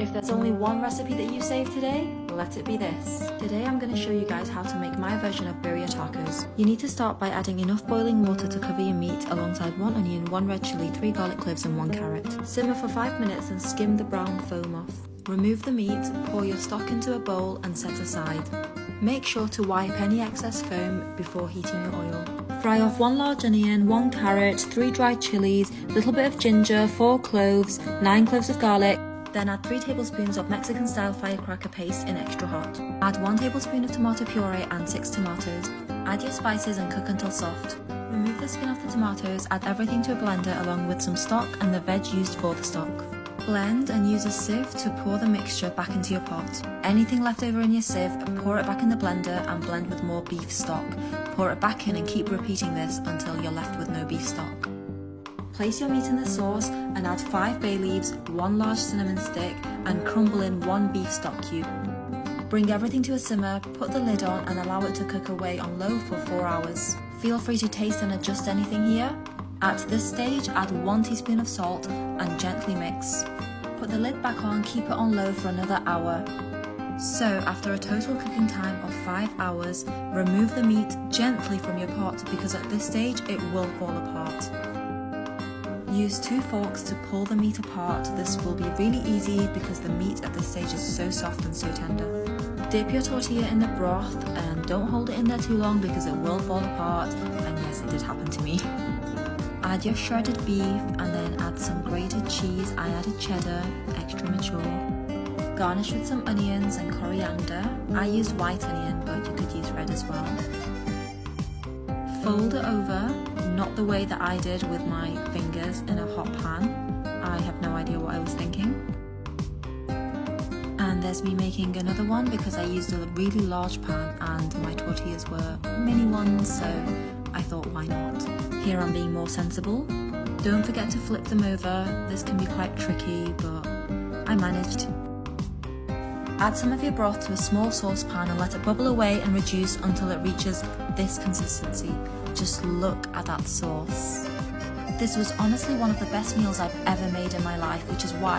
If there's only one recipe that you saved today, let it be this. Today I'm going to show you guys how to make my version of birria tacos. You need to start by adding enough boiling water to cover your meat alongside 1 onion, 1 red chilli, 3 garlic cloves and 1 carrot. Simmer for 5 minutes and skim the brown foam off. Remove the meat, pour your stock into a bowl and set aside. Make sure to wipe any excess foam before heating your oil. Fry off 1 large onion, 1 carrot, 3 dried chilies, a little bit of ginger, 4 cloves, 9 cloves of garlic. Then add 3 tablespoons of Mexican style firecracker paste in extra hot. Add 1 tablespoon of tomato puree and 6 tomatoes. Add your spices and cook until soft. Remove the skin off the tomatoes, add everything to a blender along with some stock and the veg used for the stock. Blend and use a sieve to pour the mixture back into your pot. Anything left over in your sieve, pour it back in the blender and blend with more beef stock. Pour it back in and keep repeating this until you're left with no beef stock. Place your meat in the sauce and add 5 bay leaves, 1 large cinnamon stick and crumble in 1 beef stock cube. Bring everything to a simmer, put the lid on and allow it to cook away on low for 4 hours. Feel free to taste and adjust anything here. At this stage, add 1 teaspoon of salt and gently mix. Put the lid back on, keep it on low for another hour. So, after a total cooking time of 5 hours, remove the meat gently from your pot because at this stage it will fall apart. Use 2 forks to pull the meat apart. This will be really easy because the meat at this stage is so soft and so tender. Dip your tortilla in the broth and don't hold it in there too long because it will fall apart, and yes, it did happen to me. Add your shredded beef and then add some grated cheese. I added cheddar, extra mature. Garnish with some onions and coriander. I used white onion, but you could use red as well. Fold it over, not the way that I did with my fingers in a hot pan. I have no idea what I was thinking. And there's me making another one because I used a really large pan and my tortillas were mini ones, so I thought why not. Here I'm being more sensible. Don't forget to flip them over. This can be quite tricky, but I managed. Add some of your broth to a small saucepan and let it bubble away and reduce until it reaches this consistency. Just look at that sauce. This was honestly one of the best meals I've ever made in my life, which is why